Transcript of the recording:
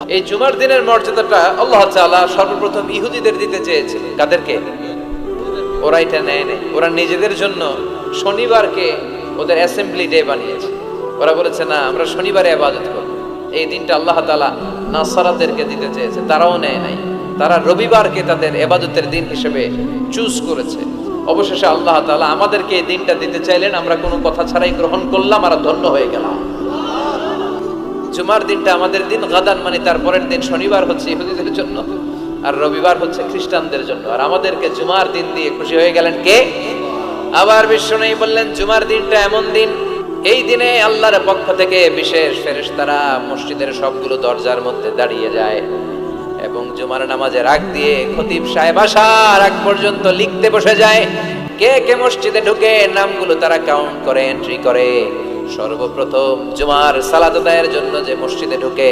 এই জুমার দিনের মর্যাদাটা আল্লাহ তাআলা সর্বপ্রথম ইহুদিদের দিতে চেয়েছিলেন। কাদেরকে? ওরা এটা নেয় নাই। ওরা নিজেদের জন্য শনিবারকে ওদের অ্যাসেম্বলি ডে বানিয়েছে। ওরা বলেছে না, আমরা শনিবারে ইবাদত করব। এই দিনটা আল্লাহ তাআলা নাসারাদেরকে দিতে চেয়েছে, তারাও নেয় নাই। তারা রবিবারকে তাদের ইবাদতের দিন হিসেবে চুজ করেছে। অবশেষে আল্লাহ তাআলা আমাদেরকে এই দিনটা দিতে চাইলেন, আমরা কোনো কথা ছাড়াই গ্রহণ করলাম আর ধন্য হয়ে গেলাম। জুমার দিনটা আমাদের দিন, গাদান মানে তারপরের দিন শনিবার হচ্ছে ইহুদিদের জন্য, আর রবিবার হচ্ছে খ্রিস্টানদের জন্য। আর আমাদেরকে জুমার দিন দিয়ে খুশি হয়ে গেলেন কে? আবার বিশ্বনবী বললেন, জুমার দিনটা এমন দিন, এই দিনে আল্লাহর পক্ষ থেকে বিশেষ ফেরেশতারা মসজিদের সবগুলো দরজার মধ্যে দাঁড়িয়ে যায় এবং জুমার নামাজের আগ দিয়ে খতিব সাহেব আসার আগ পর্যন্ত লিখতে বসে যায়। কে কে মসজিদে ঢুকে নামগুলো তারা কাউন্ট করে, এন্ট্রি করে। সর্বপ্রথম জুমার সালাত আদায়ের জন্য যে মসজিদে ঢুকে